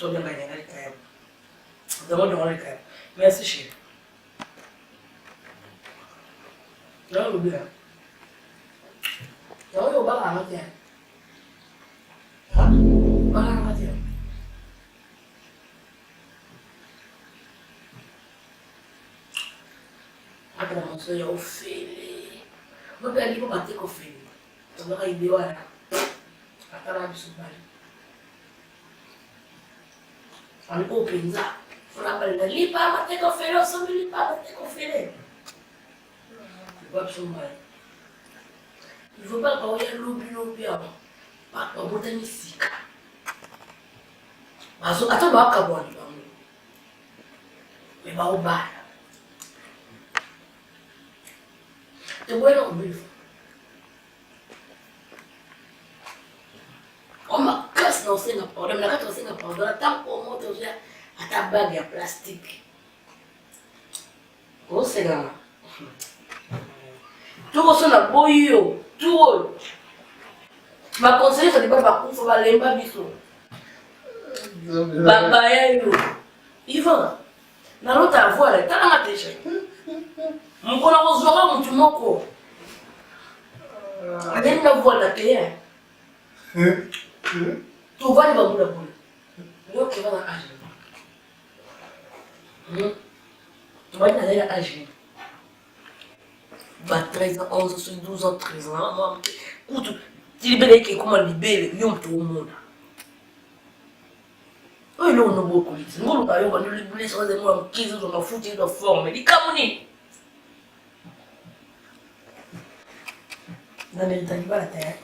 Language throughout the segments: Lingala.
somme de manière quand même. Demande quand même. Merci chérie. Non, le bien. Non, il va pas arrêter. Ah, arrêter. Après, on se dit au fil. On va aller pour battre au fil. On va aller voir. Après, on va se battre. On va open ça. On va aller lipa battre au fil. On se lipa battre au fil. On va se battre. Il ne faut pas qu'on y ait lobby avant. Pas qu'on botte ici. Attends, on va acabar. Mais va au bar. Tu vois là au milieu. On m'a cassé dans Singapour. On m'a cassé dans Singapour. Dans la table pour monter à ta bague en plastique. Oh c'est là. Tout ça na boyo. Tout. Ma conseiller ça dépend pas pour faire lemba biso. Baba ya yo. Ivan. Na lota voix là, t'as la matèche. Mon qu'on a reçoit mon moko. Adem na voix là t'es. Tu vas le baboula boule. Yo qui va dans âge. Tu vas dans l'âge. 13 ans, 11 ans, 12 ans, 13 ans. Écoute, tu libères qui comment libérer, il y a tout le monde. Oui, là, on a beaucoup de choses. Nous, on a libéré sur les mots, 15 ans, on a foutu de forme. Mais les camounis. Dans les États-Unis, pas la terre.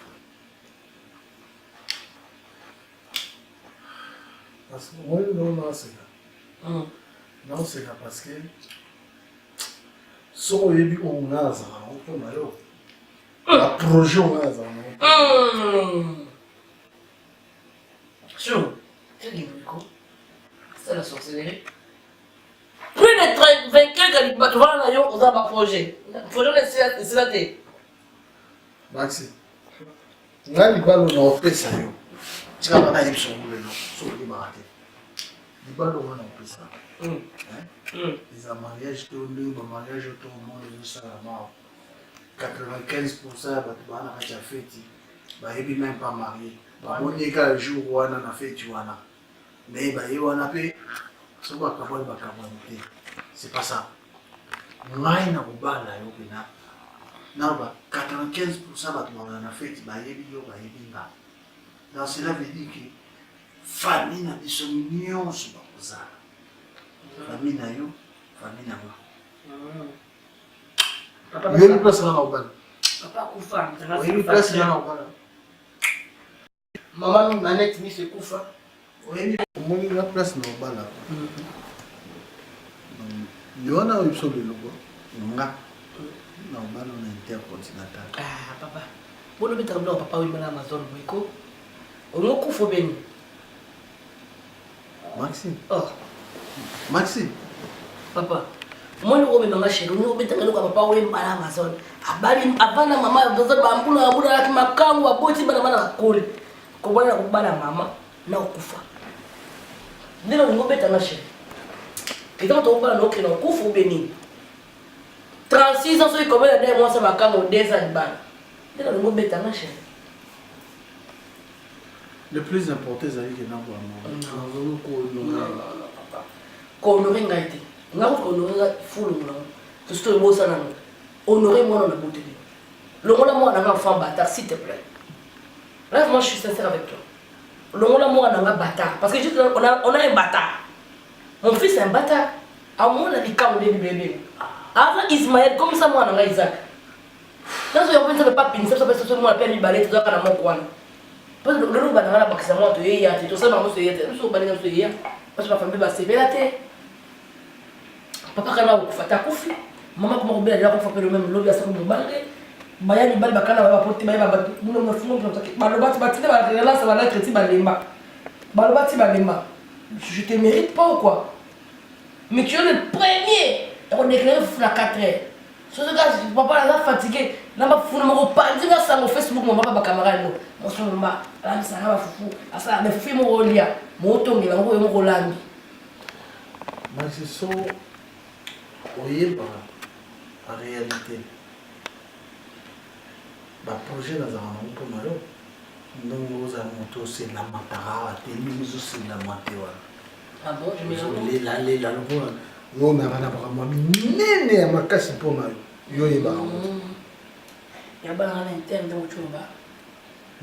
Parce que moi, non, c'est là. Non, c'est là parce que. Si on est on a ça, on peut malheur. La projet, on a ça. Chou, tu dis quoi? C'est la sorcellerie. Plus de 24 tu vois là, on a un projet. Le projet, c'est la tête. Maxi, nga libalo na opesa yo. Tika bana yebso ngule no, so li marate. Libalo wana opesa. Les mariages to ndu ba mariage to monde ça là 95% ba bana ka cha feti. Ba yebi même pas marié. Ba moni ka jour wana na feti wana. Mais ba ye wana pe so ba kaboni te. C'est pas ça. Ngai na kubala yo pina. Naba 95% batu bana feti ba yebi yo ba yebi nga. Donc cela veut dire que famille na biso nyonso ba kozala. Famille na yo, famille na moi. Papa, Il y a une place là au bal. Papa Koufa, Il y a une place là au bal. Maman Nanette ni se Koufa. Oui, il y a une place là au bal. Il y a un épisode de logo. Nga. Na au bal on est intercontinental. Ah papa. Bon le tableau papa oui na Amazon Wiko. On a Koufa beni. Maxime. Oh. Maxime. Papa. Moi, je vais me chérie, nous mettons papa ou à Amazon. Avant la maman, vous avez un boulot à ma camp ou à Boti, madame la colle. Comment on va la maman, n'a pas. Nous nous mettons ma chérie. Et quand on va à l'autre, on couvre au béni. 36 ans, c'est comme la dernière mois, ça va quand on descend. Nous nous mettons ma chérie. Le plus important, c'est que nous avons papa. Qu'on aurait été. Nga ko honorer full ngolo to sto mo sana no honorer moi na beauté le ngolo moi na enfant bâtard s'il te plaît là moi je suis sincère avec toi le ngolo moi na bâtard parce que juste on a un bâtard mon fils est un bâtard à moi na likam de bébé avant Ismaël comme ça moi na Isaac dans ce moment ça pas pincer ça peut se moi appelle balai to ka na mon coin parce que le ba na bakisa moi to ya to ça ba mo so ya so ba na so ya parce que ma famille ba se belate. Papa kana kufata kufi mama kuma kubela ndio kufa pelo même lobby asa kumbalge bayani bali bakana baba porti bayaba batu muno mfumo mtaki balobati batile ba relance ba lettre ti balemba balobati balemba je te mérite pas ou quoi mais tu es le premier on déclare la 4 heures Ce gars, papa là fatigué. N'a pas fou, mon pas dire ça sur Facebook, mon papa camarade. Mon son m'a, là ça va fou. À ça, mais film au lia. Mon tongue là, mon Roland. Mais c'est ça. Oui, en réalité. Le projet dans un peu mal. Nous avons c'est la matara, c'est la matera. Ah bon, je me la on a vraiment nene à ma casse pour moi. Yo est bas. Il y a pas l'interne donc tu vas.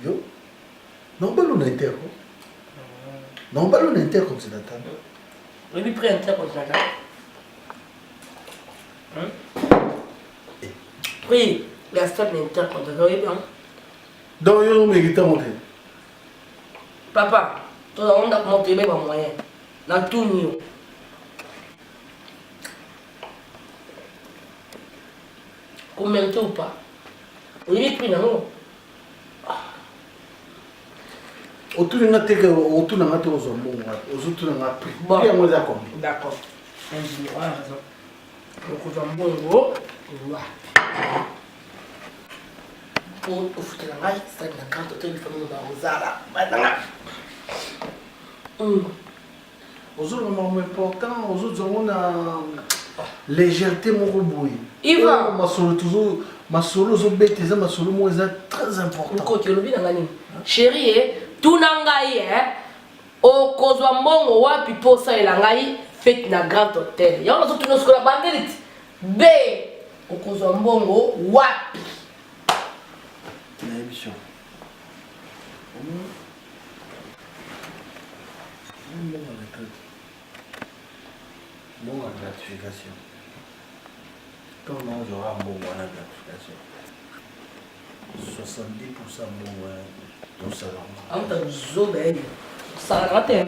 Yo. Non pas l'interne. Non pas l'interne comme c'est la table. Oui, lui prend interne comme ça. Oui, la stade l'interne comme ça. Oui, bien. Donc yo mérite monter. Papa, toi on a monté bien moyen. Dans tout niveau. Combien de temps ou pas? Oui, puis non. Autour de notre autour de notre autour de notre prix. Bon. D'accord. D'accord. On a raison. Donc, on a un bon gros. Pour foutre la maille, ça n'a qu'à tout le monde dans Zara. Aux autres, c'est important. Aux autres, on a légèreté, mon rebouille. Iva. Ma solo, toujours. Ma solo, ma solo, moi, c'est très important. Côté le bien ngani. Chérie, tout nangai au kozwambongo wapi posa elangai fête na grand hôtel. Ya on tout nos skola bandelit. B au kozwambongo wapi. La émission. Bon, la gratification. Ton nom, j'aurai un bon moyen de gratification. 70% bon ton salaire. Anta zobe. Ça raté.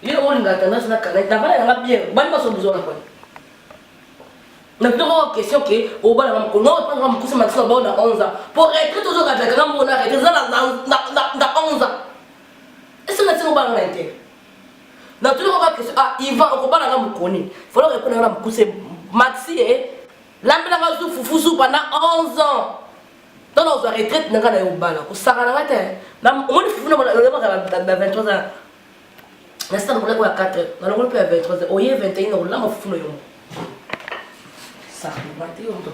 Il on ngata na sana kana tabala nga bien. Bani baso besoin na quoi. Na plutôt question que au bas la ko non pas ngam kusa matisa ba na 11 ans. Pour être toujours à la grande bonheur et ça na 11 ans. Est-ce que c'est au bas na été? Na tout le monde question ah il va au bas na ngam koni. Faut le répondre ngam kusa maxi et l'ambela nga fufu pendant 11 ans. Dans nos retraites, nous avons un bal. Nous avons un bal. Nous avons 23 ans. Nous avons 4 heures. Nous avons 23 heures. Nous avons 21 heures. Nous avons un bal. Ça va être un peu.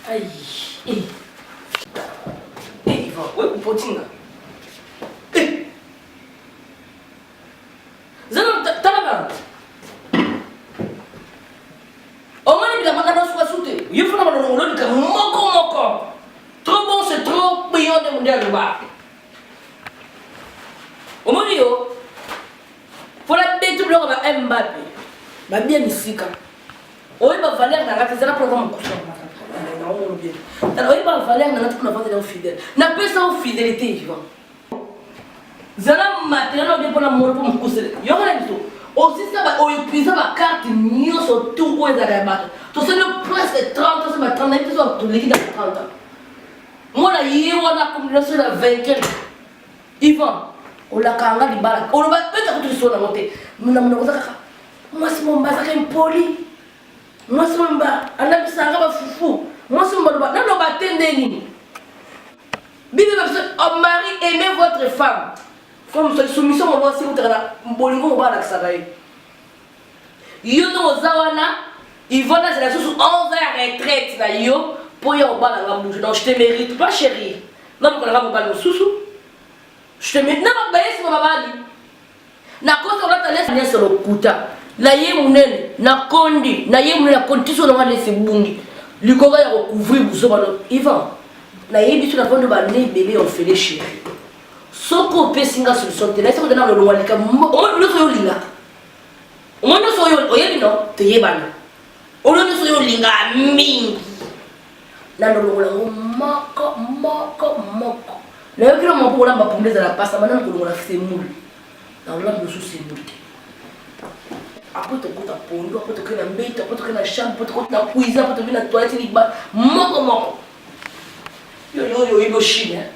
Aïe. Il va. Oui, pour Potina. Trop bon, c'est trop brillant de mondial de bas. Au moment où il faut la détourner comme Mbappé. Ma bien ici quand. Oui, ma valeur n'a pas fait ça pour avoir un cousin. Alors, il va valeur n'a pas fait fidèle. N'a pas ça en fidélité, Yvan. Zala matériel on pour la mort pour me couser. Yo kana biso. Aussi ça va o épuiser ma carte nio sur tout où est à battre. Tu sais le presque 30 c'est ma 30 et ça tout liquide à 30 ans. Moi là hier on a comme le la 20. Yvan, on la kanga di bala. On va peut-être tout sur la montée. Muna kaka. Moi c'est mon bazaka impoli. Moi c'est mon ba ana bisanga ba fufu. Moi c'est mon ba na no ba tendeni. Bibi on mari aimez votre femme. Comme cette soumission, on va aussi vous dire que vous avez un yo no zawana, ils vont dans la sous 11 ans retraite na yo pour y avoir la bouche. Donc je te mérite pas chérie. Non mais on va pas le sous. Je te mérite non pas baisser mon babali. Na cause on va te laisser bien sur le kuta. Na ye munene, na kondi, na ye munene condition on va laisser bungi. Likoga ya recouvrir buso balo. Ivan. Na ye biso na vendre ba né bébé on fait les chéris. Soko pesinga solution te laisse ko dana lo walika on lo so yolinga on no so yo oyebi no te yebana on no so yolinga mingi na lo ngola moko na yo kilo mo bola mbapundeza la pasta mana ko ngola semuli na lo ndo so semuli après te kota pondo après te kana mbeta après te kana chambre après te kota cuisine après te bina toilette ni ba moko yo ibo chine